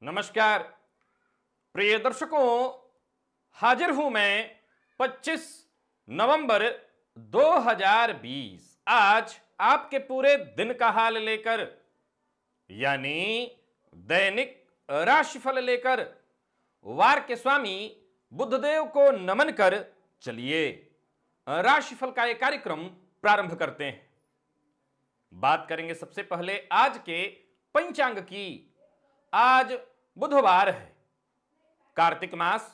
नमस्कार प्रिय दर्शकों, हाजिर हूं मैं 25 नवंबर 2020 आज आपके पूरे दिन का हाल लेकर, यानी दैनिक राशिफल लेकर वार के स्वामी बुधदेव को नमन कर चलिए राशिफल का यह कार्यक्रम प्रारंभ करते हैं। बात करेंगे सबसे पहले आज के पंचांग की। आज बुधवार है, कार्तिक मास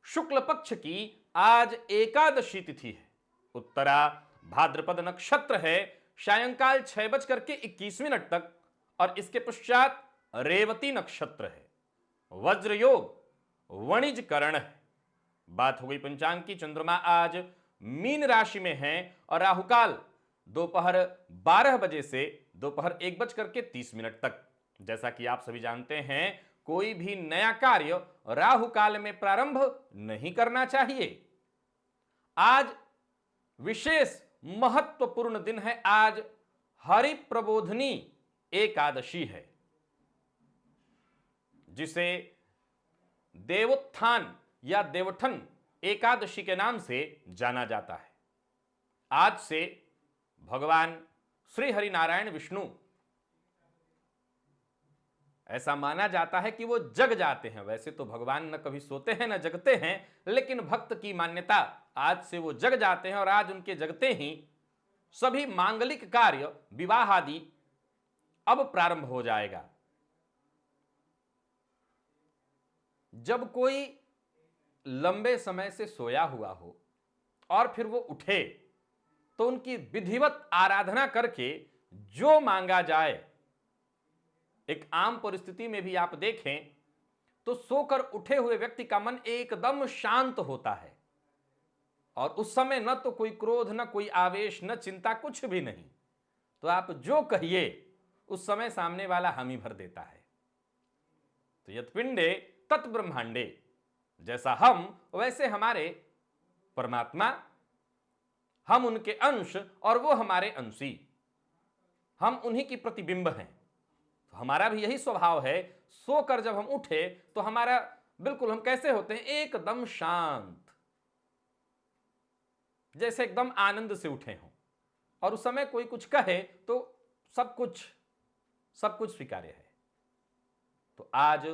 शुक्ल पक्ष की आज एकादशी तिथि है। उत्तरा भाद्रपद नक्षत्र है सायंकाल 6:21 तक और इसके पश्चात रेवती नक्षत्र है। वज्र योग वणिज करण है। बात हो गई पंचांग की। चंद्रमा आज मीन राशि में है और राहुकाल दोपहर 12 बजे से दोपहर 1:30 तक। जैसा कि आप सभी जानते हैं, कोई भी नया कार्य राहु काल में प्रारंभ नहीं करना चाहिए। आज विशेष महत्वपूर्ण दिन है। आज हरि प्रबोधनी एकादशी है, जिसे देवोत्थान या देवठन एकादशी के नाम से जाना जाता है। आज से भगवान श्री हरि नारायण विष्णु, ऐसा माना जाता है कि वो जग जाते हैं। वैसे तो भगवान न कभी सोते हैं न जगते हैं, लेकिन भक्त की मान्यता आज से वो जग जाते हैं और आज उनके जगते ही सभी मांगलिक कार्य विवाह आदि अब प्रारंभ हो जाएगा। जब कोई लंबे समय से सोया हुआ हो और फिर वो उठे तो उनकी विधिवत आराधना करके जो मांगा जाए, एक आम परिस्थिति में भी आप देखें तो सोकर उठे हुए व्यक्ति का मन एकदम शांत होता है और उस समय न तो कोई क्रोध, न कोई आवेश, न चिंता, कुछ भी नहीं। तो आप जो कहिए उस समय सामने वाला हामी भर देता है। तो यत्पिंडे तत् ब्रह्मांडे, जैसा हम वैसे हमारे परमात्मा, हम उनके अंश और वो हमारे अंशी, हम उन्हीं की प्रतिबिंब हैं। तो हमारा भी यही स्वभाव है। सोकर जब हम उठे तो हमारा बिल्कुल, हम कैसे होते हैं, एकदम शांत, जैसे एकदम आनंद से उठे हों। और उस समय कोई कुछ कहे तो सब कुछ स्वीकार्य है। तो आज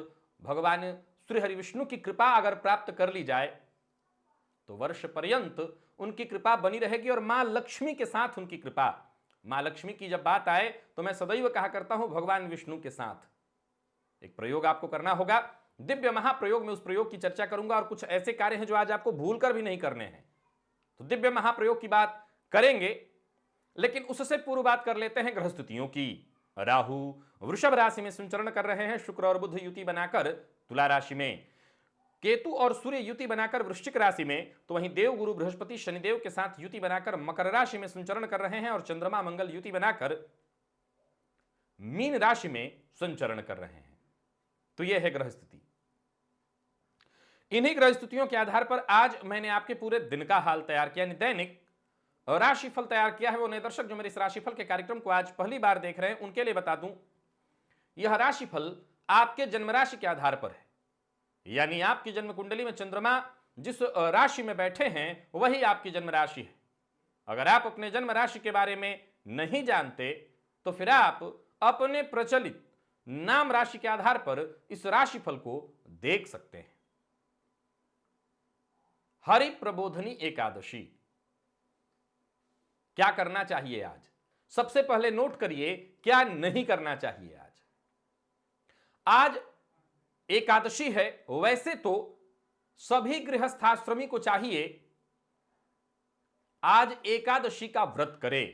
भगवान श्री हरि विष्णु की कृपा अगर प्राप्त कर ली जाए तो वर्ष पर्यंत उनकी कृपा बनी रहेगी और मां लक्ष्मी के साथ उनकी कृपा। मां लक्ष्मी की जब बात आए तो मैं सदैव कहा करता हूं, भगवान विष्णु के साथ एक प्रयोग आपको करना होगा। दिव्य महाप्रयोग में उस प्रयोग की चर्चा करूंगा और कुछ ऐसे कार्य हैं जो आज आपको भूलकर भी नहीं करने हैं। तो दिव्य महाप्रयोग की बात करेंगे, लेकिन उससे पूर्व बात कर लेते हैं ग्रह स्थितियों की। राहु वृषभ राशि में संचरण कर रहे हैं। शुक्र और बुध युति बनाकर तुला राशि में, केतु और सूर्य युति बनाकर वृश्चिक राशि में, तो वहीं देव गुरु बृहस्पति शनिदेव के साथ युति बनाकर मकर राशि में संचरण कर रहे हैं और चंद्रमा मंगल युति बनाकर मीन राशि में संचरण कर रहे हैं। तो यह है ग्रह स्थिति। इन्हीं ग्रह स्थितियों के आधार पर आज मैंने आपके पूरे दिन का हाल तैयार किया, यानी दैनिक राशिफल तैयार किया है। वो नए दर्शक जो मेरे इस राशिफल के कार्यक्रम को आज पहली बार देख रहे हैं, उनके लिए बता दूं, यह राशिफल आपके जन्म राशि के आधार पर है। यानी आपकी जन्म कुंडली में चंद्रमा जिस राशि में बैठे हैं वही आपकी जन्म राशि है। अगर आप अपने जन्म राशि के बारे में नहीं जानते तो फिर आप अपने प्रचलित नाम राशि के आधार पर इस राशिफल को देख सकते हैं। हरि प्रबोधनी एकादशी, क्या करना चाहिए आज? सबसे पहले नोट करिए क्या नहीं करना चाहिए आज एकादशी है। वैसे तो सभी गृहस्थाश्रमी को चाहिए आज एकादशी का व्रत करे।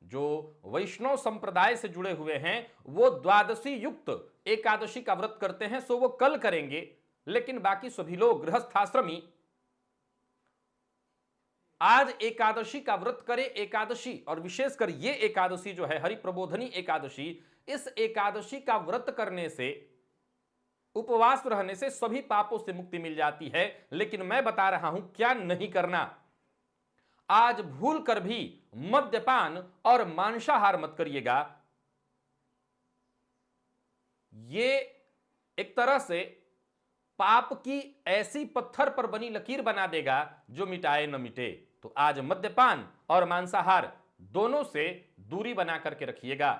जो वैष्णव संप्रदाय से जुड़े हुए हैं वो द्वादशी युक्त एकादशी का व्रत करते हैं, सो वो कल करेंगे। लेकिन बाकी सभी लोग गृहस्थाश्रमी आज एकादशी का व्रत करे। एकादशी और विशेषकर ये एकादशी जो है हरि प्रबोधनी एकादशी, इस एकादशी का व्रत करने से, उपवास रहने से सभी पापों से मुक्ति मिल जाती है। लेकिन मैं बता रहा हूं क्या नहीं करना। आज भूल कर भी मद्यपान और मांसाहार मत करिएगा। ये एक तरह से पाप की ऐसी पत्थर पर बनी लकीर बना देगा जो मिटाए न मिटे। तो आज मद्यपान और मांसाहार दोनों से दूरी बना करके रखिएगा।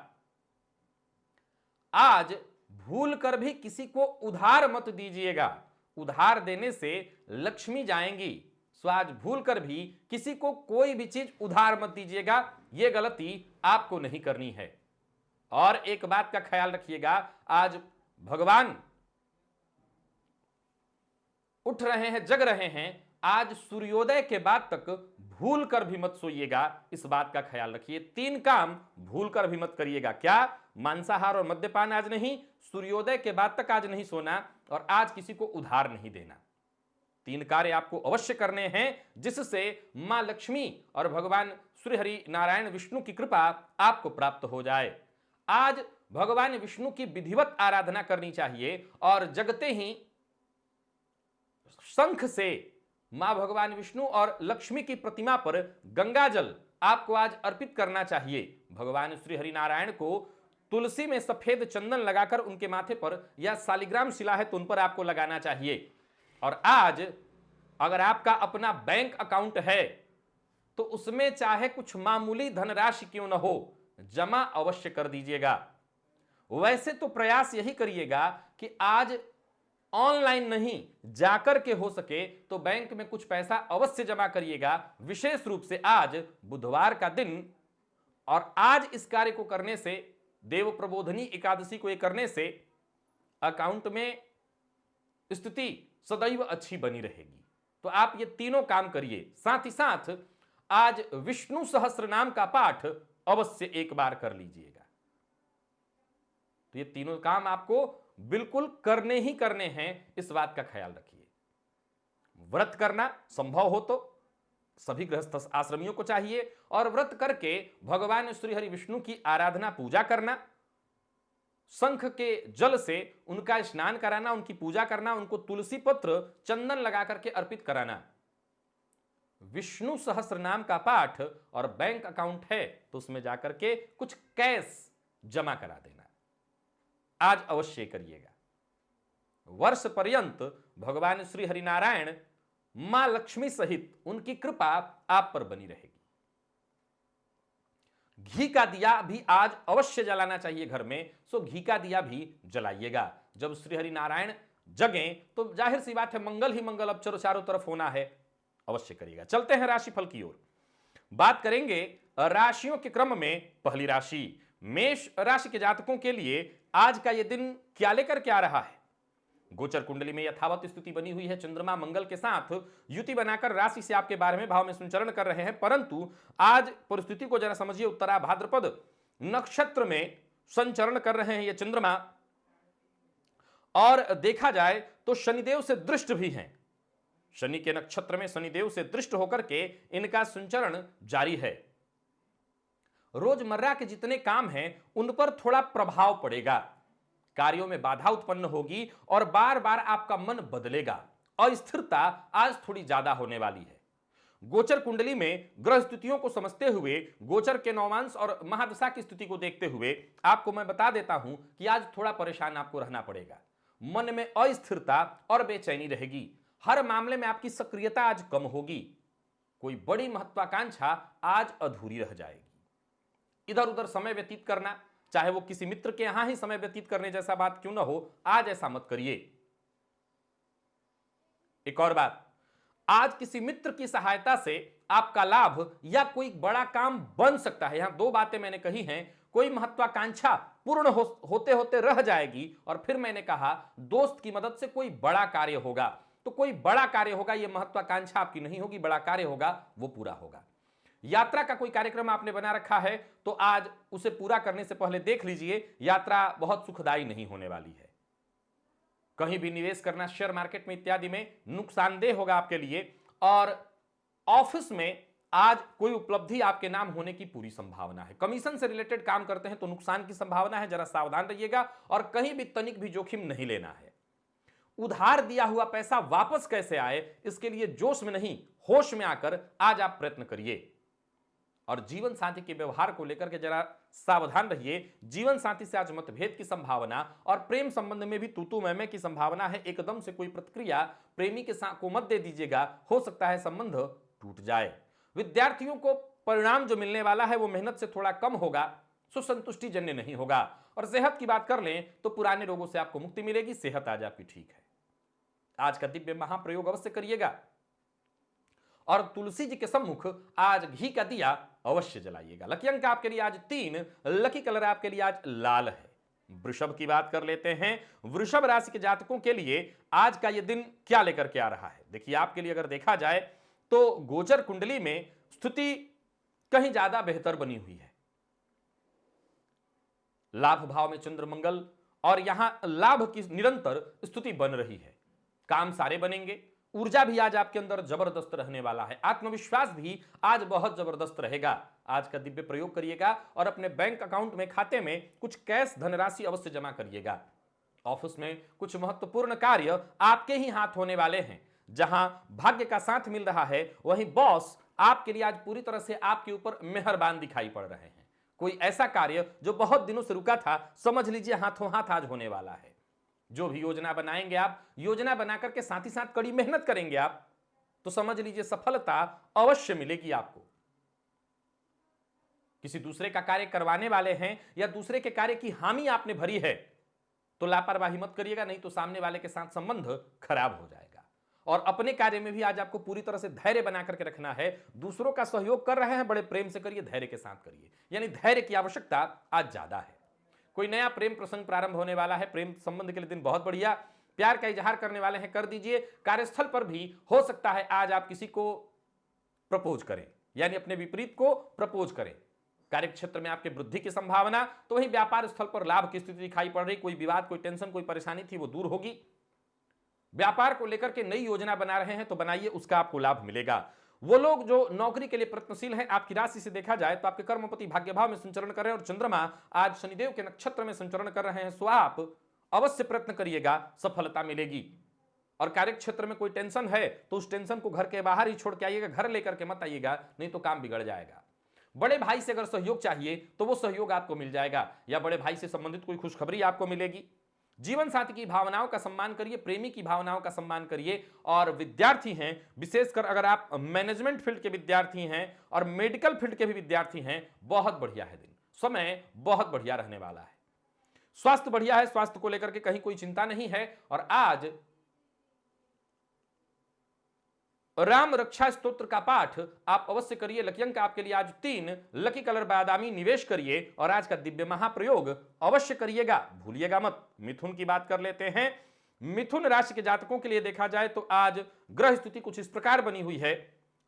आज भूल कर भी किसी को उधार मत दीजिएगा, उधार देने से लक्ष्मी जाएंगी। सो आज भूल कर भी किसी को कोई भी चीज उधार मत दीजिएगा, यह गलती आपको नहीं करनी है। और एक बात का ख्याल रखिएगा, आज भगवान उठ रहे हैं, जग रहे हैं, आज सूर्योदय के बाद तक भूल कर भी मत सोइएगा, इस बात का ख्याल रखिए। 3 काम भूल कर भी मत करिएगा। क्या? मांसाहार और मद्यपान आज नहीं, सूर्योदय के बाद तक आज नहीं सोना, और आज किसी को उधार नहीं देना। 3 कार्य आपको अवश्य करने हैं जिससे मां लक्ष्मी और भगवान श्री हरि नारायण विष्णु की कृपा आपको प्राप्त हो जाए। आज भगवान विष्णु की विधिवत आराधना करनी चाहिए और जगते ही शंख से मां भगवान विष्णु और लक्ष्मी की प्रतिमा पर गंगा जल आपको आज अर्पित करना चाहिए। भगवान श्री हरि नारायण को तुलसी में सफेद चंदन लगाकर उनके माथे पर, या शालिग्राम शिला है तो उन पर आपको लगाना चाहिए। और आज अगर आपका अपना बैंक अकाउंट है तो उसमें चाहे कुछ मामूली धनराशि क्यों न हो, जमा अवश्य कर दीजिएगा। वैसे तो प्रयास यही करिएगा कि आज ऑनलाइन नहीं, जाकर के हो सके तो बैंक में कुछ पैसा अवश्य जमा करिएगा। विशेष रूप से आज बुधवार का दिन, और आज इस कार्य को करने से, देव प्रबोधनी एकादशी को ये करने से अकाउंट में स्थिति सदैव अच्छी बनी रहेगी। तो आप ये तीनों काम करिए। साथ ही साथ आज विष्णु सहस्त्र नाम का पाठ अवश्य एक बार कर लीजिएगा। तो ये तीनों काम आपको बिल्कुल करने ही करने हैं, इस बात का ख्याल रखिए। व्रत करना संभव हो तो सभी गृहस्थ आश्रमियों को चाहिए, और व्रत करके भगवान श्री हरि विष्णु की आराधना पूजा करना, शंख के जल से उनका स्नान कराना, उनकी पूजा करना, उनको तुलसी पत्र चंदन लगा करके अर्पित कराना, विष्णु सहस्त्र नाम का पाठ, और बैंक अकाउंट है तो उसमें जाकर के कुछ कैश जमा करा देना। आज अवश्य करिएगा। वर्ष पर्यंत भगवान श्री हरिनारायण मां लक्ष्मी सहित उनकी कृपा आप पर बनी रहेगी। घी का दिया भी आज अवश्य जलाना चाहिए घर में, सो घी का दिया भी जलाइएगा। जब श्री हरि नारायण जगें तो जाहिर सी बात है मंगल ही मंगल अब चारों तरफ होना है, अवश्य करिएगा। चलते हैं राशिफल की ओर। बात करेंगे राशियों के क्रम में पहली राशि मेष राशि के जातकों के लिए आज का यह दिन क्या लेकर के आ रहा है। गोचर कुंडली में यथावत स्थिति बनी हुई है। चंद्रमा मंगल के साथ युति बनाकर राशि से आपके 12वें भाव में संचरण कर रहे हैं, परंतु आज परिस्थिति को जरा समझिए। उत्तरा भाद्रपद नक्षत्र में संचरण कर रहे हैं ये चंद्रमा, और देखा जाए तो शनिदेव से दृष्ट भी हैं। शनि के नक्षत्र में शनिदेव से दृष्ट होकर के इनका संचरण जारी है। रोजमर्रा के जितने काम हैं उन पर थोड़ा प्रभाव पड़ेगा, कार्यों में बाधा उत्पन्न होगी और बार बार आपका मन बदलेगा। अस्थिरता आज थोड़ी ज्यादा होने वाली है। गोचर कुंडली में ग्रह स्थितियों को समझते हुए, गोचर के नौमांश और महादशा की स्थिति को देखते हुए आपको मैं बता देता हूं कि आज थोड़ा परेशान आपको रहना पड़ेगा। मन में अस्थिरता और बेचैनी रहेगी। हर मामले में आपकी सक्रियता आज कम होगी। कोई बड़ी महत्वाकांक्षा आज अधूरी रह जाएगी। इधर उधर समय व्यतीत करना, चाहे वो किसी मित्र के यहां ही समय व्यतीत करने जैसा बात क्यों ना हो, आज ऐसा मत करिए। एक और बात, आज किसी मित्र की सहायता से आपका लाभ या कोई बड़ा काम बन सकता है। यहां 2 बातें मैंने कही हैं। कोई महत्वाकांक्षा पूर्ण होते होते रह जाएगी, और फिर मैंने कहा दोस्त की मदद से कोई बड़ा कार्य होगा। तो कोई बड़ा कार्य होगा, यह महत्वाकांक्षा आपकी नहीं होगी, बड़ा कार्य होगा, वो पूरा होगा। यात्रा का कोई कार्यक्रम आपने बना रखा है तो आज उसे पूरा करने से पहले देख लीजिए, यात्रा बहुत सुखदायी नहीं होने वाली है। कहीं भी निवेश करना शेयर मार्केट में इत्यादि में नुकसानदेह होगा आपके लिए। और ऑफिस में आज कोई उपलब्धि आपके नाम होने की पूरी संभावना है। कमीशन से रिलेटेड काम करते हैं तो नुकसान की संभावना है, जरा सावधान रहिएगा और कहीं भी तनिक भी जोखिम नहीं लेना है। उधार दिया हुआ पैसा वापस कैसे आए, इसके लिए जोश में नहीं होश में आकर आज आप प्रयत्न करिए। और जीवन साथी के व्यवहार को लेकर के जरा सावधान रहिए। जीवन साथी से आज मतभेद की संभावना और प्रेम संबंध में भी तू मैं की संभावना है। एकदम से कोई प्रतिक्रिया प्रेमी के साथ को मत दे दीजिएगा, हो सकता है संबंध टूट जाए। विद्यार्थियों को परिणाम जो मिलने वाला है वो मेहनत से थोड़ा कम होगा, सुसंतुष्टि जन्य नहीं होगा। और सेहत की बात कर लें तो पुराने रोगों से आपको मुक्ति मिलेगी, सेहत आज आपकी ठीक है। आज का दिव्य महाप्रयोग अवश्य करिएगा और तुलसी जी के सम्मुख आज घी का दिया अवश्य जलाइएगा। लकी अंक आपके लिए आज 3, लकी कलर आपके लिए आज लाल है। वृषभ की बात कर लेते हैं। वृषभ राशि के जातकों के लिए आज का यह दिन क्या लेकर के आ रहा है? देखिए, आपके लिए अगर देखा जाए तो गोचर कुंडली में स्थिति कहीं ज्यादा बेहतर बनी हुई है। लाभ भाव में चंद्र मंगल और यहां लाभ की निरंतर स्थिति बन रही है। काम सारे बनेंगे, ऊर्जा भी आज आपके अंदर जबरदस्त रहने वाला है, आत्मविश्वास भी आज बहुत जबरदस्त रहेगा। आज का दिव्य प्रयोग करिएगा और अपने बैंक अकाउंट में, खाते में कुछ कैश धनराशि अवश्य जमा करिएगा। ऑफिस में कुछ महत्वपूर्ण कार्य आपके ही हाथ होने वाले हैं। जहां भाग्य का साथ मिल रहा है वहीं बॉस आपके लिए आज पूरी तरह से आपके ऊपर मेहरबान दिखाई पड़ रहे हैं। कोई ऐसा कार्य जो बहुत दिनों से रुका था, समझ लीजिए हाथों हाथ आज होने वाला है। जो भी योजना बनाएंगे आप, योजना बनाकर के साथ ही साथ कड़ी मेहनत करेंगे आप, तो समझ लीजिए सफलता अवश्य मिलेगी आपको। किसी दूसरे का कार्य करवाने वाले हैं या दूसरे के कार्य की हामी आपने भरी है तो लापरवाही मत करिएगा, नहीं तो सामने वाले के साथ संबंध खराब हो जाएगा। और अपने कार्य में भी आज आपको पूरी तरह से धैर्य बना करके रखना है। दूसरों का सहयोग कर रहे हैं, बड़े प्रेम से करिए, धैर्य के साथ करिए, यानी धैर्य की आवश्यकता आज ज्यादा है। कोई नया प्रेम प्रसंग प्रारंभ होने वाला है, प्रेम संबंध के लिए दिन बहुत बढ़िया। प्यार का इजहार करने वाले हैं, कर दीजिए। कार्यस्थल पर भी हो सकता है आज आप किसी को प्रपोज करें, यानी अपने विपरीत को प्रपोज करें। कार्यक्षेत्र में आपके वृद्धि की संभावना, तो वहीं व्यापार स्थल पर लाभ की स्थिति दिखाई पड़ रही। कोई विवाद, कोई टेंशन, कोई परेशानी थी वो दूर होगी। व्यापार को लेकर के नई योजना बना रहे हैं तो बनाइए, उसका आपको लाभ मिलेगा। वो लोग जो नौकरी के लिए प्रयत्नशील हैं, आपकी राशि से देखा जाए तो आपके कर्मपति भाग्य भाव में संचरण कर रहे हैं और चंद्रमा आज शनिदेव के नक्षत्र में संचरण कर रहे हैं। सो आप अवश्य प्रयत्न करिएगा, सफलता मिलेगी। और कार्यक्षेत्र में कोई टेंशन है तो उस टेंशन को घर के बाहर ही छोड़ के आइएगा, घर लेकर के मत आइएगा, नहीं तो काम बिगड़ जाएगा। बड़े भाई से अगर सहयोग चाहिए तो वो सहयोग आपको मिल जाएगा, या बड़े भाई से संबंधित कोई खुशखबरी आपको मिलेगी। जीवन साथी की भावनाओं का सम्मान करिए, प्रेमी की भावनाओं का सम्मान करिए। और विद्यार्थी हैं, विशेषकर अगर आप मैनेजमेंट फील्ड के विद्यार्थी हैं और मेडिकल फील्ड के भी विद्यार्थी हैं, बहुत बढ़िया है दिन, समय बहुत बढ़िया रहने वाला है। स्वास्थ्य बढ़िया है, स्वास्थ्य को लेकर के कहीं कोई चिंता नहीं है। और आज राम रक्षा स्तोत्र का पाठ आप अवश्य करिए। लकी अंक आपके लिए आज 3, लकी कलर बादामी निवेश करिए और आज का दिव्य महाप्रयोग अवश्य करिएगा, भूलिएगा मत। मिथुन की बात कर लेते हैं। मिथुन राशि के जातकों के लिए देखा जाए तो आज ग्रह स्थिति कुछ इस प्रकार बनी हुई है।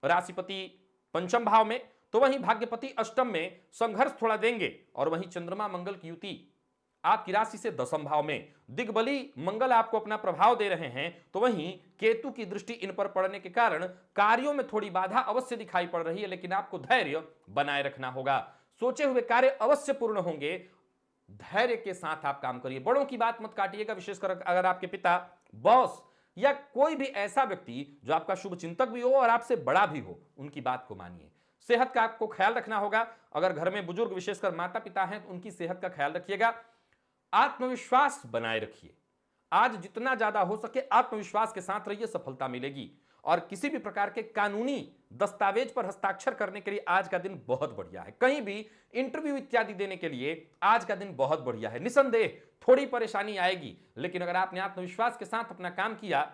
राशिपति पंचम भाव में, तो वहीं भाग्यपति अष्टम में संघर्ष थोड़ा देंगे। और वहीं चंद्रमा मंगल की युति आपकी राशि से दशम भाव में, दिग्बली मंगल आपको अपना प्रभाव दे रहे हैं। तो वहीं केतु की दृष्टि इन पर पड़ने के कारण कार्यों में थोड़ी बाधा अवश्य दिखाई पड़ रही है, लेकिन आपको धैर्य बनाए रखना होगा। सोचे हुए कार्य अवश्य पूर्ण होंगे, धैर्य के साथ आप काम करिए। बड़ों की बात मत काटिएगा, विशेषकर अगर आपके पिता, बॉस या कोई भी ऐसा व्यक्ति जो आपका शुभ चिंतक भी हो और आपसे बड़ा भी हो, उनकी बात को मानिए। सेहत का आपको ख्याल रखना होगा। अगर घर में बुजुर्ग विशेषकर माता पिता हैं तो उनकी सेहत का ख्याल रखिएगा। आत्मविश्वास बनाए रखिए, आज जितना ज्यादा हो सके आत्मविश्वास के साथ रहिए, सफलता मिलेगी। और किसी भी प्रकार के कानूनी दस्तावेज पर हस्ताक्षर करने के लिए आज का दिन बहुत बढ़िया है। कहीं भी इंटरव्यू इत्यादि देने के लिए आज का दिन बहुत बढ़िया है। निसंदेह थोड़ी परेशानी आएगी, लेकिन अगर आपने आत्मविश्वास के साथ अपना काम किया,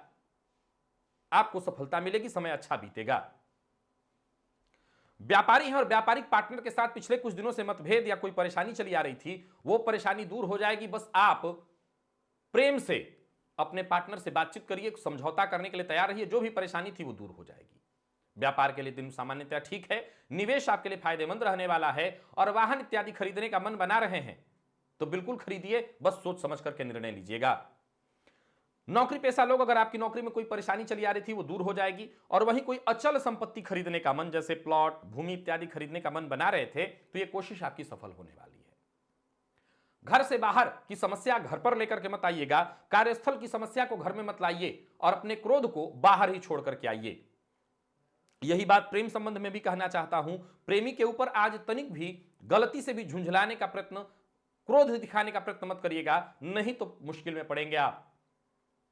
आपको सफलता मिलेगी, समय अच्छा बीतेगा। व्यापारी हैं और व्यापारिक पार्टनर के साथ पिछले कुछ दिनों से मतभेद या कोई परेशानी चली आ रही थी, वो परेशानी दूर हो जाएगी। बस आप प्रेम से अपने पार्टनर से बातचीत करिए, समझौता करने के लिए तैयार रहिए, जो भी परेशानी थी वो दूर हो जाएगी। व्यापार के लिए दिन सामान्यतः ठीक है। निवेश आपके लिए फायदेमंद रहने वाला है। और वाहन इत्यादि खरीदने का मन बना रहे हैं तो बिल्कुल खरीदिए, बस सोच समझ करके निर्णय लीजिएगा। नौकरी पेशा लोग, अगर आपकी नौकरी में कोई परेशानी चली आ रही थी वो दूर हो जाएगी। और वहीं कोई अचल संपत्ति खरीदने का मन, जैसे प्लॉट, भूमि इत्यादि खरीदने का मन बना रहे थे, तो ये कोशिश आपकी सफल होने वाली है। घर से बाहर की समस्या घर पर लेकर के मत आइएगा, कार्यस्थल की समस्या को घर में मत लाइए और अपने क्रोध को बाहर ही छोड़ करके आइए। यही बात प्रेम संबंध में भी कहना चाहता हूं। प्रेमी के ऊपर आज तनिक भी गलती से भी झुंझलाने का प्रयत्न, क्रोध दिखाने का प्रयत्न मत करिएगा, नहीं तो मुश्किल में पड़ेंगे आप।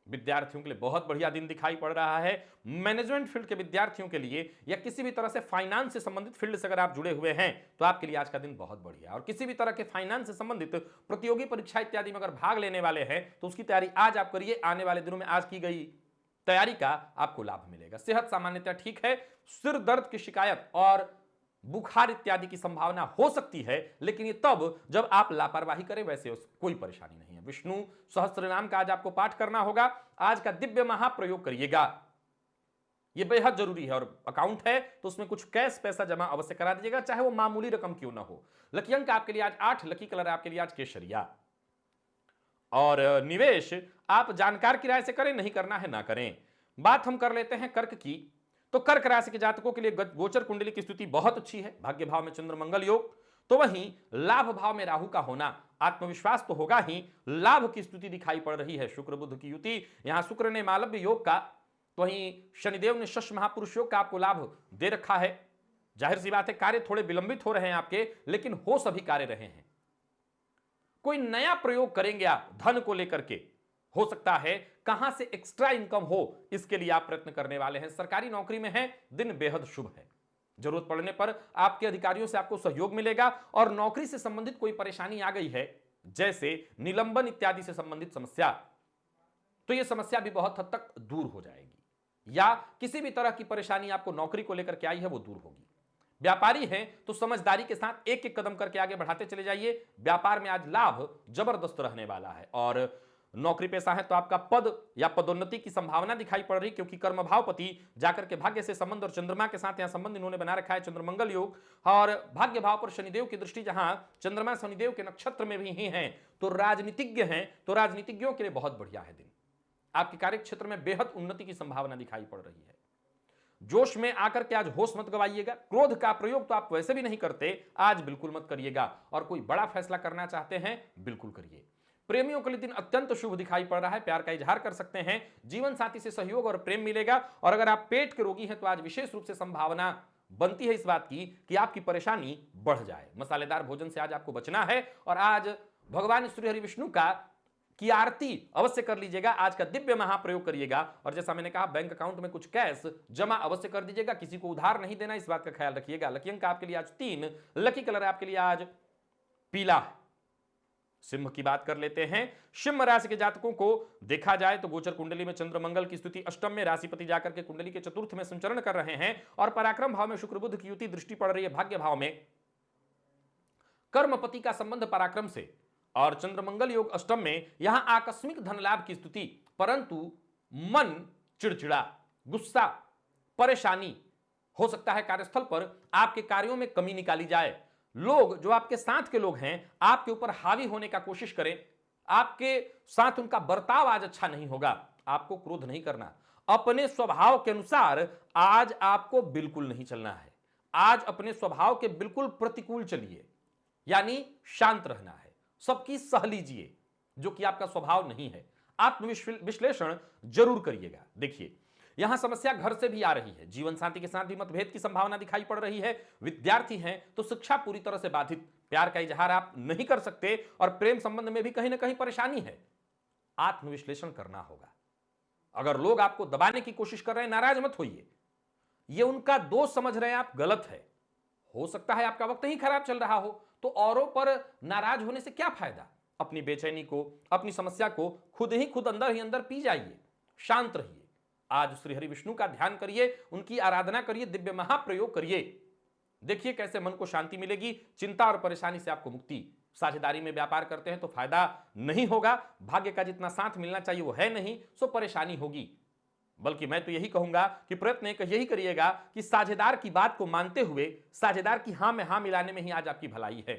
विद्यार्थियों के लिए बहुत बढ़िया दिन दिखाई पड़ रहा है। मैनेजमेंट फील्ड के विद्यार्थियों के लिए या किसी भी तरह से फाइनेंस से संबंधित फील्ड से अगर आप जुड़े हुए हैं तो आपके लिए आज का दिन बहुत बढ़िया है। और किसी भी तरह के फाइनेंस से संबंधित प्रतियोगी परीक्षा इत्यादि में अगर भाग लेने वाले हैं तो उसकी तैयारी आज आप करिए। आने वाले दिनों में आज की गई तैयारी का आपको लाभ मिलेगा। सेहत सामान्यतः ठीक है। सिर दर्द की शिकायत और बुखार इत्यादि की संभावना हो सकती है, लेकिन ये तब जब आप लापरवाही करें, वैसे कोई परेशानी नहीं है। विष्णु सहस्त्र नाम का आज आपको पाठ करना होगा। आज का दिव्य महाप्रयोग करिएगा, यह बेहद जरूरी है। और अकाउंट है तो उसमें कुछ कैश पैसा जमा अवश्य करा दीजिएगा, चाहे वो मामूली रकम क्यों ना हो। लकी अंक आपके लिए आज 8, लकी कलर आपके लिए आज केसरिया। और निवेश आप जानकार की राय से करें, नहीं करना है ना करें। बात हम कर लेते हैं कर्क की। तो कर्क राशि के जातकों के लिए गोचर कुंडली की स्थिति बहुत अच्छी है। भाग्य भाव में चंद्र मंगल योग, तो वहीं लाभ भाव में राहु का होना, आत्मविश्वास तो होगा ही, लाभ की स्थिति दिखाई पड़ रही है। शुक्र बुध की युति, यहां शुक्र ने मालव्य योग का, तो वहीं शनिदेव ने शश महापुरुष योग का आपको लाभ दे रखा है। जाहिर सी बात है कार्य थोड़े विलंबित हो रहे हैं आपके, लेकिन हो सभी कार्य रहे हैं। कोई नया प्रयोग करेंगे आप धन को लेकर के, हो सकता है कहां से एक्स्ट्रा इनकम हो, इसके लिए आप प्रयत्न करने वाले हैं। सरकारी नौकरी में हैं, दिन बेहद शुभ है। जरूरत पड़ने पर आपके अधिकारियों से आपको सहयोग मिलेगा। और नौकरी से संबंधित कोई परेशानी आ गई है, जैसे निलंबन इत्यादि से संबंधित समस्या, तो यह समस्या भी बहुत हद तक दूर हो जाएगी। या किसी भी तरह की परेशानी आपको नौकरी को लेकर के आई है, वो दूर होगी। व्यापारी हैं तो समझदारी के साथ एक एक कदम करके आगे बढ़ाते चले जाइए। व्यापार में आज लाभ जबरदस्त रहने वाला है। और नौकरी पेशा है तो आपका पद या पदोन्नति की संभावना दिखाई पड़ रही, क्योंकि कर्म भावपति जाकर के भाग्य से संबंध और चंद्रमा के साथ यहां संबंध इन्होंने बना रखा है, चंद्र मंगल योग। और भाग्य भाव पर शनिदेव की दृष्टि, जहां चंद्रमा शनिदेव के नक्षत्र में भी ही हैं, तो राजनीतिज्ञ हैं तो राजनीतिज्ञों के लिए बहुत बढ़िया है दिन। आपके कार्य क्षेत्र में बेहद उन्नति की संभावना दिखाई पड़ रही है। जोश में आकर के आज होश मत गवाइएगा। क्रोध का प्रयोग तो आप वैसे भी नहीं करते, आज बिल्कुल मत करिएगा। और कोई बड़ा फैसला करना चाहते हैं, बिल्कुल करिए। प्रेमियों के लिए दिन अत्यंत शुभ दिखाई पड़ रहा है। प्यार का इजहार कर सकते हैं, जीवन साथी से सहयोग और प्रेम मिलेगा। और अगर आप पेट के रोगी हैं तो आज विशेष रूप से संभावना बनती है इस बात की कि आपकी परेशानी बढ़ जाए। मसालेदार भोजन से आज आपको बचना है। और आज भगवान श्री हरि विष्णु की आरती अवश्य कर लीजिएगा। आज का दिव्य महाप्रयोग करिएगा। और जैसा मैंने कहा, बैंक अकाउंट में कुछ कैश जमा अवश्य कर दीजिएगा, किसी को उधार नहीं देना, इस बात का ख्याल रखिएगा। लकी अंक आपके लिए आज 3, लकी कलर आपके लिए आज पीला है। सिंह की बात कर लेते हैं। सिंह राशि के जातकों को देखा जाए तो गोचर कुंडली में चंद्र मंगल की स्थिति अष्टम में, राशिपति जाकर के कुंडली के चतुर्थ में संचरण कर रहे हैं। और पराक्रम भाव में शुक्र बुध की युति दृष्टि पड़ रही है। भाग्य भाव में कर्मपति का संबंध पराक्रम से, और चंद्र मंगल योग अष्टम में, यहां आकस्मिक धन लाभ की स्थिति, परंतु मन चिड़चिड़ा, गुस्सा, परेशानी हो सकता है। कार्यस्थल पर आपके कार्यों में कमी निकाली जाए। लोग जो आपके साथ के लोग हैं, आपके ऊपर हावी होने का कोशिश करें, आपके साथ उनका बर्ताव आज अच्छा नहीं होगा। आपको क्रोध नहीं करना, अपने स्वभाव के अनुसार आज आपको बिल्कुल नहीं चलना है। आज अपने स्वभाव के बिल्कुल प्रतिकूल चलिए, यानी शांत रहना है, सबकी सह लीजिए, जो कि आपका स्वभाव नहीं है। आत्मविश्लेषण जरूर करिएगा। देखिए, यहां समस्या घर से भी आ रही है, जीवन साथी के साथ भी मतभेद की संभावना दिखाई पड़ रही है। विद्यार्थी हैं तो शिक्षा पूरी तरह से बाधित, प्यार का इजहार आप नहीं कर सकते। और प्रेम संबंध में भी कहीं ना कहीं परेशानी है। आत्मविश्लेषण करना होगा। अगर लोग आपको दबाने की कोशिश कर रहे हैं, नाराज मत होइए, ये उनका दोष समझ रहे हैं आप, गलत है। हो सकता है आपका वक्त ही खराब चल रहा हो, तो औरों पर नाराज होने से क्या फायदा। अपनी बेचैनी को, अपनी समस्या को खुद ही खुद अंदर ही अंदर पी जाइए, शांत रहिए। आज श्री हरि विष्णु का ध्यान करिए, उनकी आराधना करिए, दिव्य महाप्रयोग करिए। देखिए कैसे मन को शांति मिलेगी, चिंता और परेशानी से आपको मुक्ति। साझेदारी में व्यापार करते हैं तो फायदा नहीं होगा, भाग्य का जितना साथ मिलना चाहिए वो है नहीं, सो परेशानी होगी। बल्कि मैं तो यही कहूंगा कि प्रयत्न यही करिएगा कि साझेदार की बात को मानते हुए साझेदार की हां में हां मिलाने में ही आज आपकी भलाई है।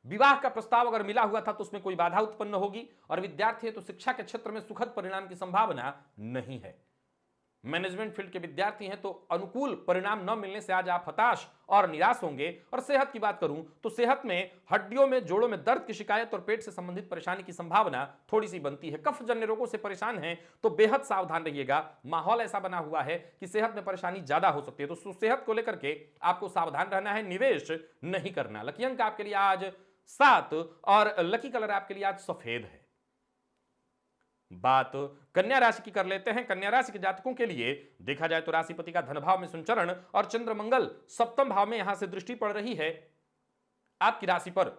विवाह का प्रस्ताव अगर मिला हुआ था तो उसमें कोई बाधा उत्पन्न होगी। और विद्यार्थी है तो शिक्षा के क्षेत्र में सुखद परिणाम की संभावना नहीं है। मैनेजमेंट फील्ड के विद्यार्थी हैं तो अनुकूल परिणाम न मिलने से आज आप हताश और निराश होंगे। और सेहत की बात करूं तो सेहत में हड्डियों में, जोड़ों में दर्द की शिकायत और पेट से संबंधित परेशानी की संभावना थोड़ी सी बनती है। कफजन्य रोगों से परेशान हैं तो बेहद सावधान रहिएगा। माहौल ऐसा बना हुआ है कि सेहत में परेशानी ज्यादा हो सकती है, तो सेहत को लेकर के आपको सावधान रहना है, निवेश नहीं करना। लकी अंक आपके लिए आज 7 और लकी कलर आपके लिए आज सफेद है। बात कन्या राशि की कर लेते हैं। कन्या राशि के जातकों के लिए देखा जाए तो राशिपति का धन भाव में संचरण और चंद्रमंगल सप्तम भाव में यहां से दृष्टि पड़ रही है आपकी राशि पर।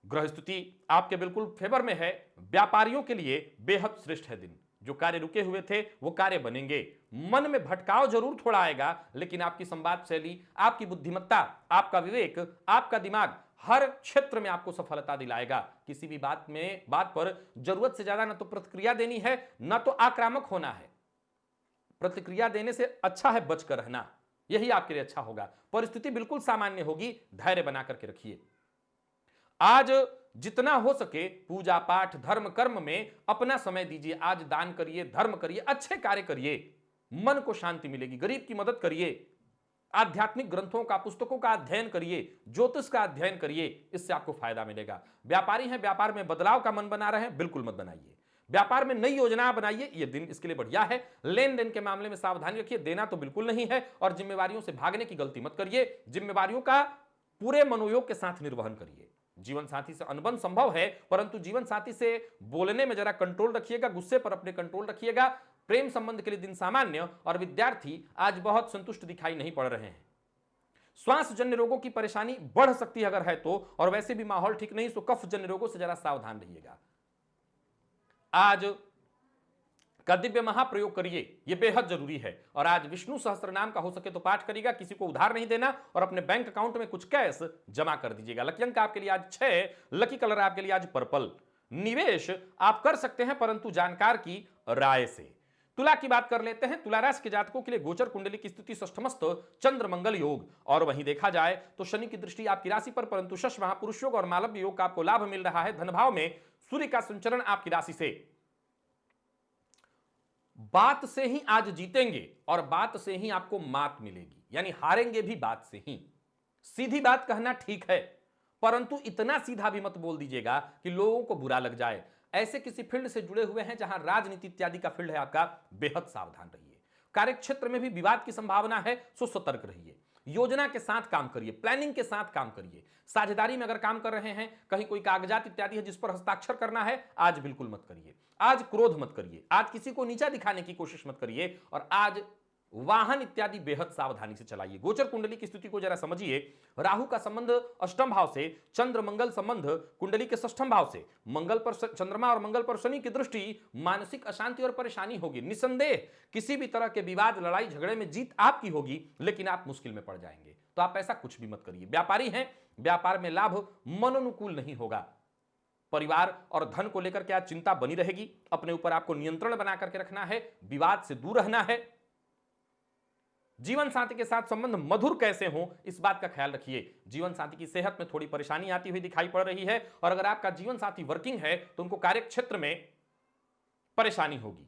ग्रह स्थिति आपके बिल्कुल फेवर में है। व्यापारियों के लिए बेहद श्रेष्ठ है दिन। जो कार्य रुके हुए थे वो कार्य बनेंगे। मन में भटकाव जरूर थोड़ा आएगा, लेकिन आपकी संवाद शैली, आपकी बुद्धिमत्ता, आपका विवेक, आपका दिमाग हर क्षेत्र में आपको सफलता दिलाएगा। किसी भी बात पर जरूरत से ज्यादा न तो प्रतिक्रिया देनी है, न तो आक्रामक होना है। प्रतिक्रिया देने से अच्छा है बचकर रहना, यही आपके लिए अच्छा होगा। परिस्थिति बिल्कुल सामान्य होगी, धैर्य बना करके रखिए। आज जितना हो सके पूजा पाठ, धर्म कर्म में अपना समय दीजिए। आज दान करिए, धर्म करिए, अच्छे कार्य करिए, मन को शांति मिलेगी। गरीब की मदद करिए, आध्यात्मिक ग्रंथों का, पुस्तकों का अध्ययन करिए, ज्योतिष का अध्ययन करिए, इससे आपको फायदा मिलेगा। व्यापारी हैं, व्यापार में बदलाव का मन बना रहे हैं, बिल्कुल मत बनाइए। व्यापार में नई योजना बनाइए, यह दिन इसके लिए बढ़िया है। लेन देन के मामले में सावधानी रखिए, देना तो बिल्कुल नहीं है। और जिम्मेवारियों से भागने की गलती मत करिए। जिम्मेवारियों का पूरे मनोयोग के साथ निर्वहन करिए। जीवन साथी से अनबन संभव है, परंतु जीवन साथी से बोलने में जरा कंट्रोल रखिएगा, गुस्से पर अपने कंट्रोल रखिएगा। प्रेम संबंध के लिए दिन सामान्य और विद्यार्थी आज बहुत संतुष्ट दिखाई नहीं पड़ रहे हैं। श्वास जन्य रोगों की परेशानी बढ़ सकती है अगर है तो, और वैसे भी माहौल ठीक नहीं, तो कफ जन्य रोगों से जरा सावधान रहिएगा। आज का दिव्य महाप्रयोग करिए, यह बेहद जरूरी है। और आज विष्णु सहस्त्र नाम का हो सके तो पाठ करिएगा। किसी को उधार नहीं देना और अपने बैंक अकाउंट में कुछ कैश जमा कर दीजिएगा। लकी अंक आपके लिए आज 6, लकी कलर आपके लिए आज पर्पल। निवेश आप कर सकते हैं परंतु जानकार की राय से। तुला की बात कर लेते हैं। तुला राशि के जातकों के लिए गोचर कुंडली की स्थिति षष्ठमस्त चंद्र मंगल योग, और वहीं देखा जाए तो शनि की दृष्टि आपकी राशि पर, परंतु शश महापुरुष योग और मालव्य योग का आपको लाभ मिल रहा है। धन भाव में सूर्य का संचरण आपकी राशि से। बात से ही आज जीतेंगे और बात से ही आपको मात मिलेगी, यानी हारेंगे भी बात से ही। सीधी बात कहना ठीक है, परंतु इतना सीधा भी मत बोल दीजिएगा कि लोगों को बुरा लग जाए। ऐसे किसी फील्ड से जुड़े हुए हैं जहां राजनीति इत्यादि का फील्ड है आपका, बेहद सावधान रहिए। कार्य क्षेत्र में भी विवाद की संभावना है, सो सतर्क रहिए। योजना के साथ काम करिए, प्लानिंग के साथ काम करिए। साझेदारी में अगर काम कर रहे हैं, कहीं कोई कागजात इत्यादि है जिस पर हस्ताक्षर करना है, आज बिल्कुल मत करिए। आज क्रोध मत करिए, आज किसी को नीचा दिखाने की कोशिश मत करिए, और आज वाहन इत्यादि बेहद सावधानी से चलाइए। गोचर कुंडली की स्थिति को जरा समझिए। राहु का संबंध अष्टम भाव से, चंद्र मंगल संबंध कुंडली के षष्ठम भाव से, मंगल पर चंद्रमा और मंगल पर शनि की दृष्टि, मानसिक अशांति और परेशानी होगी। निसंदेह किसी भी तरह के विवाद, लड़ाई झगड़े में जीत आपकी होगी, लेकिन आप मुश्किल में पड़ जाएंगे, तो आप ऐसा कुछ भी मत करिए। व्यापारी हैं, व्यापार में लाभ मनोनुकूल नहीं होगा। परिवार और धन को लेकर के आज चिंता बनी रहेगी। अपने ऊपर आपको नियंत्रण बना करके रखना है, विवाद से दूर रहना है। जीवन साथी के साथ संबंध मधुर कैसे हो, इस बात का ख्याल रखिए। जीवन साथी की सेहत में थोड़ी परेशानी आती हुई दिखाई पड़ रही है, और अगर आपका जीवन साथी वर्किंग है तो उनको कार्य क्षेत्र में परेशानी होगी।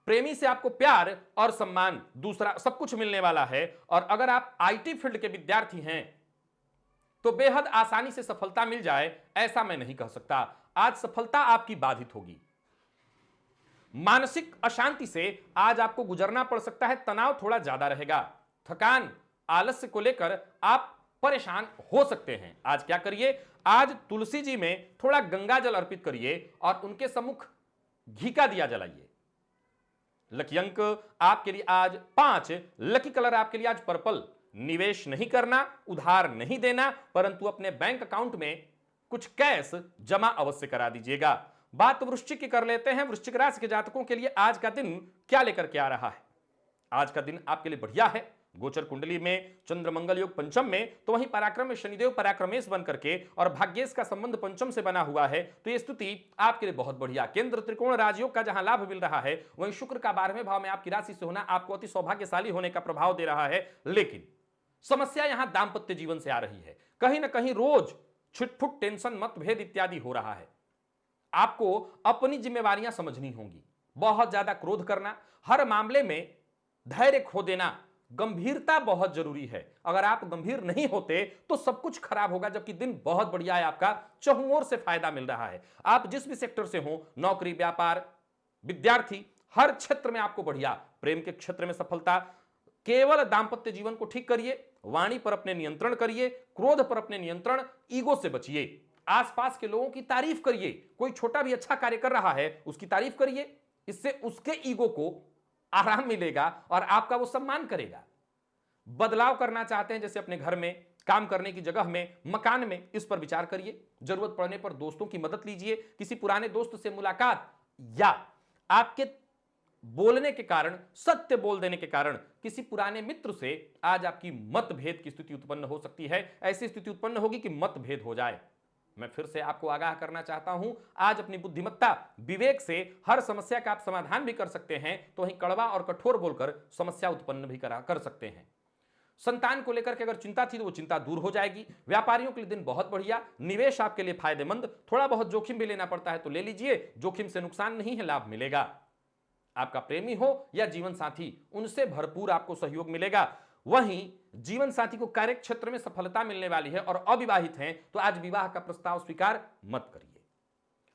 प्रेमी से आपको प्यार और सम्मान, दूसरा सब कुछ मिलने वाला है। और अगर आप आईटी फील्ड के विद्यार्थी हैं तो बेहद आसानी से सफलता मिल जाए, ऐसा मैं नहीं कह सकता। आज सफलता आपकी बाधित होगी। मानसिक अशांति से आज आपको गुजरना पड़ सकता है, तनाव थोड़ा ज्यादा रहेगा। थकान, आलस्य को लेकर आप परेशान हो सकते हैं। आज क्या करिए, आज तुलसी जी में थोड़ा गंगा जल अर्पित करिए और उनके सम्मुख घी का दिया जलाइए। लकी अंक आपके लिए आज 5, लकी कलर आपके लिए आज पर्पल। निवेश नहीं करना, उधार नहीं देना, परंतु अपने बैंक अकाउंट में कुछ कैश जमा अवश्य करा दीजिएगा। बात वृश्चिक की कर लेते हैं। वृश्चिक राशि के जातकों के लिए आज का दिन क्या लेकर के आ रहा है। आज का दिन आपके लिए बढ़िया है। गोचर कुंडली में चंद्र मंगल योग पंचम में, तो वहीं पराक्रम में शनिदेव पराक्रमेश बन करके और भाग्येश का संबंध पंचम से बना हुआ है, तो यह स्थिति आपके लिए बहुत बढ़िया। केंद्र त्रिकोण राजयोग का जहां लाभ मिल रहा है, वहीं शुक्र का 12वें भाव में आपकी राशि से होना आपको अति सौभाग्यशाली होने का प्रभाव दे रहा है। लेकिन समस्या यहां दांपत्य जीवन से आ रही है। कहीं ना कहीं रोज छिटफुट, टेंशन, मतभेद इत्यादि हो रहा है। आपको अपनी जिम्मेवारियां समझनी होंगी। बहुत ज्यादा क्रोध करना, हर मामले में धैर्य खो देना, गंभीरता बहुत जरूरी है। अगर आप गंभीर नहीं होते तो सब कुछ खराब होगा, जबकि दिन बहुत बढ़िया है, आपका चहुं ओर से फायदा मिल रहा है। आप जिस भी सेक्टर से हो, नौकरी, व्यापार, विद्यार्थी, हर क्षेत्र में आपको बढ़िया। प्रेम के क्षेत्र में सफलता। केवल दांपत्य जीवन को ठीक करिए, वाणी पर अपने नियंत्रण करिए, क्रोध पर अपने नियंत्रण, ईगो से बचिए। आसपास के लोगों की तारीफ करिए, कोई छोटा भी अच्छा कार्य कर रहा है उसकी तारीफ करिए, इससे उसके ईगो को आराम मिलेगा और आपका वो सम्मान करेगा। बदलाव करना चाहते हैं, जैसे अपने घर में, काम करने की जगह में, मकान में, इस पर विचार करिए। जरूरत पड़ने पर दोस्तों की मदद लीजिए, किसी पुराने दोस्त से मुलाकात, या आपके बोलने के कारण, सत्य बोल देने के कारण किसी पुराने मित्र से आज आपकी मतभेद की स्थिति उत्पन्न हो सकती है। ऐसी स्थिति उत्पन्न होगी कि मतभेद हो जाए। मैं फिर से आपको आगाह करना चाहता हूं, आज अपनी बुद्धिमत्ता, विवेक से हर समस्या का आप समाधान भी कर सकते हैं, तो वहीं कड़वा और कठोर बोलकर समस्या उत्पन्न भी कर सकते हैं। संतान को लेकर के अगर चिंता थी तो वो चिंता दूर हो जाएगी। व्यापारियों के लिए दिन बहुत बढ़िया, निवेश आपके लिए फायदेमंद। थोड़ा बहुत जोखिम भी लेना पड़ता है तो ले लीजिए, जोखिम से नुकसान नहीं है, लाभ मिलेगा। आपका प्रेमी हो या जीवन साथी, उनसे भरपूर आपको सहयोग मिलेगा। वहीं जीवन साथी को कार्य क्षेत्र में सफलता मिलने वाली है, और अविवाहित हैं तो आज विवाह का प्रस्ताव स्वीकार मत करिए।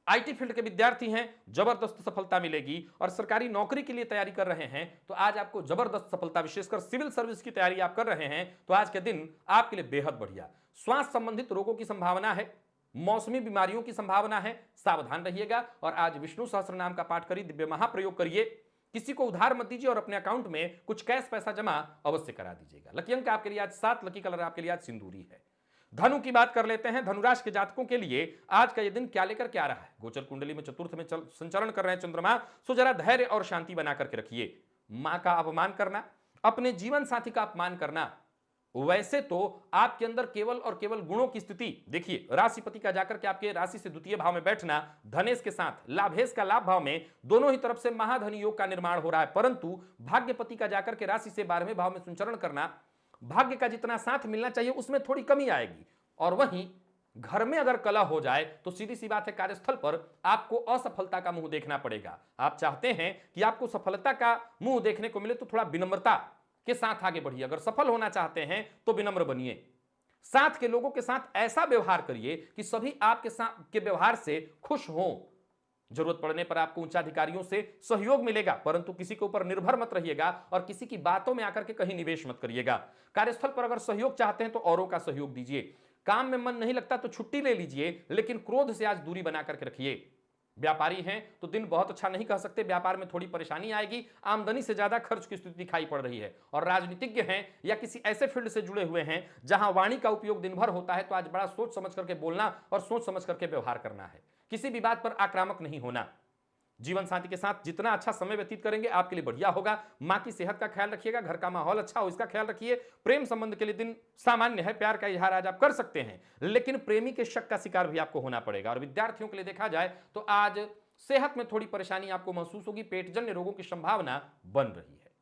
आईटी फील्ड के विद्यार्थी हैं, जबरदस्त सफलता मिलेगी। और सरकारी नौकरी के लिए तैयारी कर रहे हैं तो आज आपको जबरदस्त सफलता, विशेषकर सिविल सर्विस की तैयारी आप कर रहे हैं तो आज के दिन आपके लिए बेहद बढ़िया। स्वास्थ्य संबंधित रोगों की संभावना है, मौसमी बीमारियों की संभावना है, सावधान रहिएगा। और आज विष्णु सहस्त्र नाम का पाठ करिए, दिव्य महाप्रयोग करिए। किसी को उधार मत दीजिए और अपने अकाउंट में कुछ कैश पैसा जमा अवश्य करा दीजिएगा। लकी अंक आपके लिए आज 7, लकी कलर आपके लिए आज सिंदूरी है। धनु की बात कर लेते हैं। धनुराशि के जातकों के लिए आज का यह दिन क्या लेकर के आ रहा है। गोचर कुंडली में चतुर्थ में संचरण कर रहे हैं चंद्रमा, सो जरा धैर्य और शांति बना करके रखिए। मां का अपमान करना, अपने जीवन साथी का अपमान करना, वैसे तो आपके अंदर केवल और केवल गुणों की स्थिति देखिए। राशिपति का जाकर के आपके राशि से द्वितीय भाव में बैठना, धनेश के साथ लाभेश का लाभ भाव में, दोनों ही तरफ से महाधनी योग का निर्माण हो रहा है। परंतु भाग्यपति का जाकर के राशि से 12वें भाव में संचरण करना, भाग्य का जितना साथ मिलना चाहिए उसमें थोड़ी कमी आएगी। और वहीं घर में अगर कलह हो जाए तो सीधी सी बात है, कार्यस्थल पर आपको असफलता का मुंह देखना पड़ेगा। आप चाहते हैं कि आपको सफलता का मुंह देखने को मिले तो थोड़ा विनम्रता के साथ आगे बढ़िए। अगर सफल होना चाहते हैं तो विनम्र बनिए। साथ के लोगों के साथ ऐसा व्यवहार करिए कि सभी आपके साथ के व्यवहार से खुश हों। जरूरत पड़ने पर आपको उच्चाधिकारियों से सहयोग मिलेगा, परंतु किसी के ऊपर निर्भर मत रहिएगा और किसी की बातों में आकर के कहीं निवेश मत करिएगा। कार्यस्थल पर अगर सहयोग चाहते हैं तो औरों का सहयोग दीजिए। काम में मन नहीं लगता तो छुट्टी ले लीजिए, लेकिन क्रोध से आज दूरी बना करके रखिए। व्यापारी हैं तो दिन बहुत अच्छा नहीं कह सकते, व्यापार में थोड़ी परेशानी आएगी, आमदनी से ज्यादा खर्च की स्थिति दिखाई पड़ रही है। और राजनीतिज्ञ हैं या किसी ऐसे फील्ड से जुड़े हुए हैं जहां वाणी का उपयोग दिन भर होता है तो आज बड़ा सोच समझ करके बोलना और सोच समझ करके व्यवहार करना है। किसी भी बात पर आक्रामक नहीं होना। जीवन साथी के साथ जितना अच्छा समय व्यतीत करेंगे आपके लिए बढ़िया होगा। मां की सेहत का ख्याल रखिएगा, घर का माहौल अच्छा हो इसका ख्याल रखिए। प्रेम संबंध के लिए दिन सामान्य है, प्यार का इजहार आज आप कर सकते हैं, लेकिन प्रेमी के शक का शिकार भी आपको होना पड़ेगा। और विद्यार्थियों के लिए देखा जाए तो आज सेहत में थोड़ी परेशानी आपको महसूस होगी, पेटजन्य रोगों की संभावना बन रही है।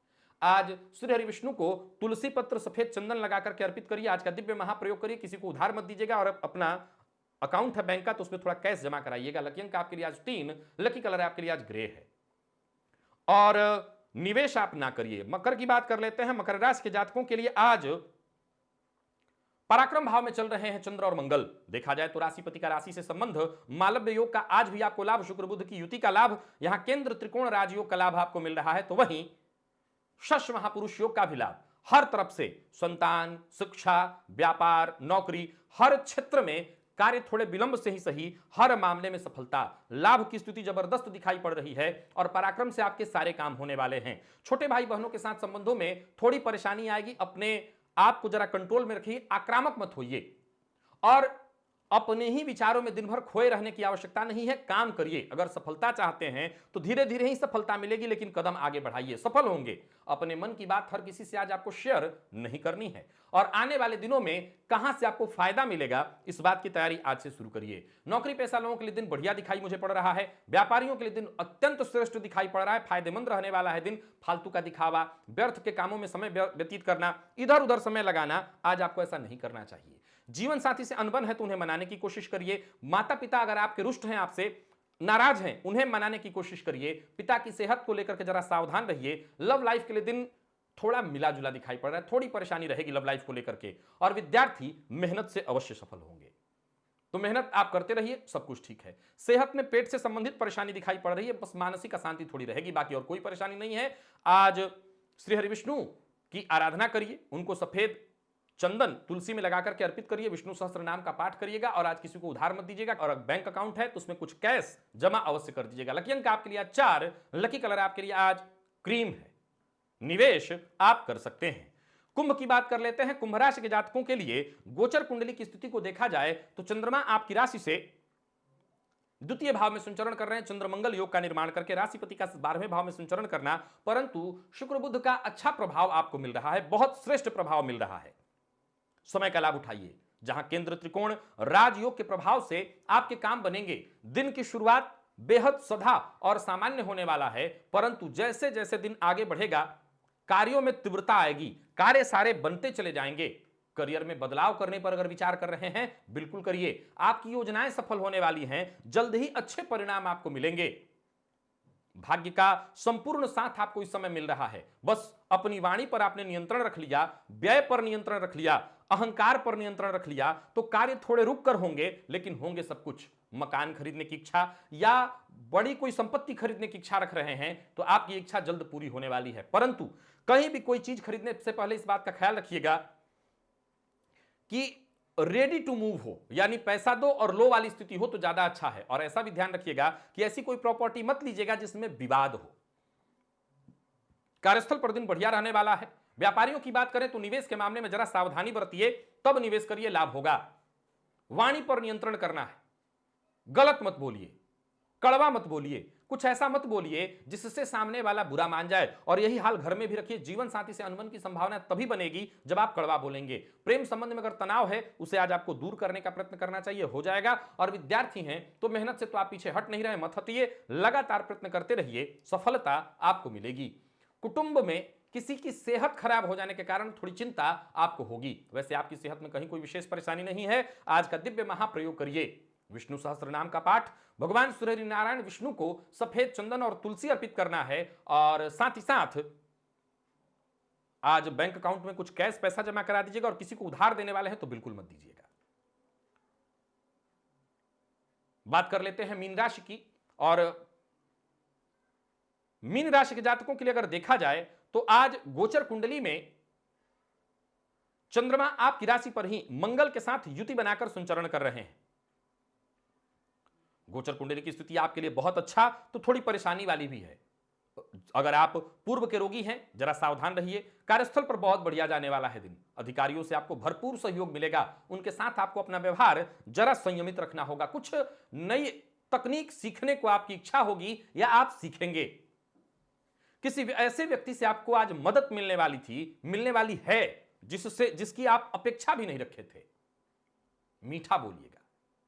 आज श्री हरि विष्णु को तुलसी पत्र, सफेद चंदन लगाकर के अर्पित करिए। आज का दिव्य महाप्रयोग करिए। किसी को उधार मत दीजिएगा और अपना अकाउंट है बैंक का तो उसमें थोड़ा कैश जमा कराइएगा। लकी अंक आपके लिए आज 3, लकी कलर आपके लिए आज ग्रे है। और निवेश आप ना करिए। मकर की बात कर लेते हैं। मकर राशि के जातकों के लिए आज पराक्रम भाव में चल रहे हैं चंद्र और मंगल। देखा जाए तो राशिपति का राशि से संबंध, मालव्य योग का आज भी आपको लाभ, शुक्र बुध की युति का लाभ, यहां केंद्र त्रिकोण राजयोग का लाभ आपको मिल रहा है। तो वहीं शश महापुरुष योग का भी लाभ, हर तरफ से संतान, शिक्षा, व्यापार, नौकरी, हर क्षेत्र में कार्य थोड़े विलंब से ही सही, हर मामले में सफलता, लाभ की स्थिति जबरदस्त दिखाई पड़ रही है। और पराक्रम से आपके सारे काम होने वाले हैं। छोटे भाई बहनों के साथ संबंधों में थोड़ी परेशानी आएगी, अपने आपको जरा कंट्रोल में रखिए, आक्रामक मत होइए। और अपने ही विचारों में दिन भर खोए रहने की आवश्यकता नहीं है, काम करिए। अगर सफलता चाहते हैं तो धीरे धीरे ही सफलता मिलेगी, लेकिन कदम आगे बढ़ाइए, सफल होंगे। अपने मन की बात हर किसी से आज आपको शेयर नहीं करनी है। और आने वाले दिनों में कहां से आपको फायदा मिलेगा इस बात की तैयारी आज से शुरू करिए। नौकरी पेशा लोगों के लिए दिन बढ़िया दिखाई मुझे पड़ रहा है। व्यापारियों के लिए दिन अत्यंत श्रेष्ठ दिखाई पड़ रहा है, फायदेमंद रहने वाला है दिन। फालतू का दिखावा, व्यर्थ के कामों में समय व्यतीत करना, इधर उधर समय लगाना, आज आपको ऐसा नहीं करना चाहिए। जीवन साथी से अनबन है तो उन्हें मनाने की कोशिश करिए। माता पिता अगर आपके रुष्ट हैं आपसे, नाराज हैं उन्हें मनाने की कोशिश करिए। पिता की सेहत को लेकर के जरा सावधान रहिए। लव लाइफ के लिए दिन थोड़ा मिला जुला दिखाई पड़ रहा है, थोड़ी परेशानी रहेगी लव लाइफ को लेकर के। और विद्यार्थी मेहनत से अवश्य सफल होंगे, तो मेहनत आप करते रहिए, सब कुछ ठीक है। सेहत में पेट से संबंधित परेशानी दिखाई पड़ रही है, बस मानसिक अशांति थोड़ी रहेगी, बाकी और कोई परेशानी नहीं है। आज श्री हरि विष्णु की आराधना करिए, उनको सफेद चंदन तुलसी में लगाकर के अर्पित करिए, विष्णु सहस्त्र नाम का पाठ करिएगा। और आज किसी को उधार मत दीजिएगा, और बैंक अकाउंट है तो उसमें कुछ कैश जमा अवश्य कर दीजिएगा। लकी अंक आपके लिए आज 4, लकी कलर आपके लिए आज क्रीम है। निवेश आप कर सकते हैं। कुंभ की बात कर लेते हैं। कुंभ राशि के जातकों के लिए गोचर कुंडली की स्थिति को देखा जाए तो चंद्रमा आपकी राशि से द्वितीय भाव में संचरण कर रहे हैं। चंद्रमंगल योग का निर्माण करके राशिपति का 12वें भाव में संचरण करना, परंतु शुक्र बुध का अच्छा प्रभाव आपको मिल रहा है, बहुत श्रेष्ठ प्रभाव मिल रहा है। समय का लाभ उठाइए। जहां केंद्र त्रिकोण राजयोग के प्रभाव से आपके काम बनेंगे। दिन की शुरुआत बेहद सधा और सामान्य होने वाला है, परंतु जैसे जैसे दिन आगे बढ़ेगा कार्यों में तीव्रता आएगी, कार्य सारे बनते चले जाएंगे। करियर में बदलाव करने पर अगर विचार कर रहे हैं, बिल्कुल करिए। आपकी योजनाएं सफल होने वाली हैं, जल्द ही अच्छे परिणाम आपको मिलेंगे। भाग्य का संपूर्ण साथ आपको इस समय मिल रहा है। बस अपनी वाणी पर आपने नियंत्रण रख लिया, व्यय पर नियंत्रण रख लिया, अहंकार पर नियंत्रण रख लिया, तो कार्य थोड़े रुक कर होंगे, लेकिन होंगे सब कुछ। मकान खरीदने की इच्छा या बड़ी कोई संपत्ति खरीदने की इच्छा रख रहे हैं, तो आपकी इच्छा जल्द पूरी होने वाली है। परंतु कहीं भी कोई चीज खरीदने से पहले इस बात का ख्याल रखिएगा कि रेडी टू मूव हो, यानी पैसा दो और लो वाली स्थिति हो तो ज्यादा अच्छा है। और ऐसा भी ध्यान रखिएगा कि ऐसी कोई प्रॉपर्टी मत लीजिएगा जिसमें विवाद हो। कार्यस्थल पर दिन बढ़िया रहने वाला है। व्यापारियों की बात करें तो निवेश के मामले में जरा सावधानी बरतिए, तब निवेश करिए, लाभ होगा। वाणी पर नियंत्रण करना है, गलत मत बोलिए, कड़वा मत बोलिए, कुछ ऐसा मत बोलिए जिससे सामने वाला बुरा मान जाए। और यही हाल घर में भी रखिए। जीवन साथी से अनबन की संभावना तभी बनेगी जब आप कड़वा बोलेंगे। प्रेम संबंध में अगर तनाव है उसे आज आपको दूर करने का प्रयत्न करना चाहिए, हो जाएगा। और विद्यार्थी हैं तो मेहनत से तो आप पीछे हट नहीं रहे, मत हटिए, लगातार प्रयत्न करते रहिए, सफलता आपको मिलेगी। कुटुंब में किसी की सेहत खराब हो जाने के कारण थोड़ी चिंता आपको होगी। वैसे आपकी सेहत में कहीं कोई विशेष परेशानी नहीं है। आज का दिव्य महाप्रयोग करिए। विष्णु सहस्त्र नाम का पाठ, भगवान सूर्य नारायण विष्णु को सफेद चंदन और तुलसी अर्पित करना है। और साथ ही साथ आज बैंक अकाउंट में कुछ कैश पैसा जमा करा दीजिएगा। और किसी को उधार देने वाले हैं तो बिल्कुल मत दीजिएगा। बात कर लेते हैं मीन राशि की। और मीन राशि के जातकों के लिए अगर देखा जाए तो आज गोचर कुंडली में चंद्रमा आपकी राशि पर ही मंगल के साथ युति बनाकर संचरण कर रहे हैं। गोचर कुंडली की स्थिति आपके लिए बहुत अच्छा, तो थोड़ी परेशानी वाली भी है। अगर आप पूर्व के रोगी हैं, जरा सावधान रहिए। कार्यस्थल पर बहुत बढ़िया जाने वाला है दिन। अधिकारियों से आपको भरपूर सहयोग मिलेगा। उनके साथ आपको अपना व्यवहार जरा संयमित रखना होगा। कुछ नई तकनीक सीखने को आपकी इच्छा होगी या आप सीखेंगे। किसी ऐसे व्यक्ति से आपको आज मदद मिलने वाली थी, मिलने वाली है, जिसकी आप अपेक्षा भी नहीं रखे थे। मीठा बोलिएगा,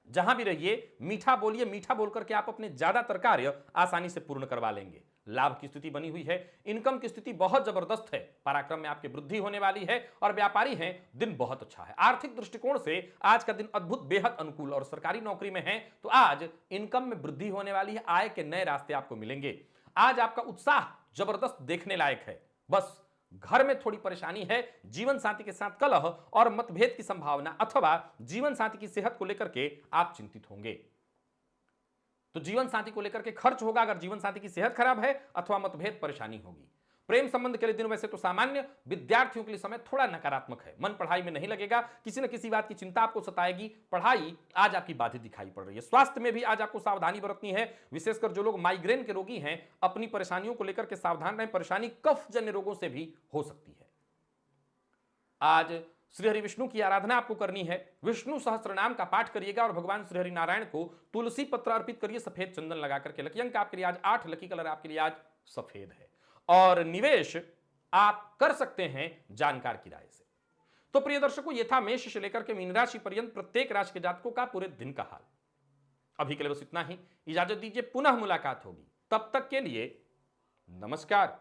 जहां भी रहिए मीठा बोलिए। मीठा बोलकर के आप अपने ज्यादातर कार्य आसानी से पूर्ण करवा लेंगे। लाभ की स्थिति बनी हुई है। इनकम की स्थिति बहुत जबरदस्त है। पराक्रम में आपकी वृद्धि होने वाली है। और व्यापारी हैं, दिन बहुत अच्छा है। आर्थिक दृष्टिकोण से आज का दिन अद्भुत, बेहद अनुकूल। और सरकारी नौकरी में है तो आज इनकम में वृद्धि होने वाली है। आय के नए रास्ते आपको मिलेंगे। आज आपका उत्साह जबरदस्त देखने लायक है। बस घर में थोड़ी परेशानी है। जीवन साथी के साथ कलह और मतभेद की संभावना, अथवा जीवन साथी की सेहत को लेकर के आप चिंतित होंगे। तो जीवन साथी को लेकर के खर्च होगा अगर जीवन साथी की सेहत खराब है, अथवा मतभेद परेशानी होगी। प्रेम संबंध के लिए दिन वैसे तो सामान्य, विद्यार्थियों के लिए समय थोड़ा नकारात्मक है। मन पढ़ाई में नहीं लगेगा। किसी न किसी बात की चिंता आपको सताएगी। पढ़ाई आज आपकी बाधित दिखाई पड़ रही है। स्वास्थ्य में भी आज आपको सावधानी बरतनी है। विशेषकर जो लोग माइग्रेन के रोगी हैं, अपनी परेशानियों को लेकर के सावधान रहें। परेशानी कफजन्य रोगों से भी हो सकती है। आज श्री हरि विष्णु की आराधना आपको करनी है। विष्णु सहस्त्र नाम का पाठ करिएगा और भगवान श्री हरि नारायण को तुलसी पत्र अर्पित करिए, सफेद चंदन लगा करके। लकी अंक आपके लिए आज 8, लकी कलर आपके लिए आज सफेद है। और निवेश आप कर सकते हैं जानकार की राय से। तो प्रिय दर्शकों, ये था मेष से लेकर के मीन राशि पर्यंत प्रत्येक राशि के जातकों का पूरे दिन का हाल। अभी के लिए बस इतना ही। इजाजत दीजिए, पुनः मुलाकात होगी। तब तक के लिए नमस्कार।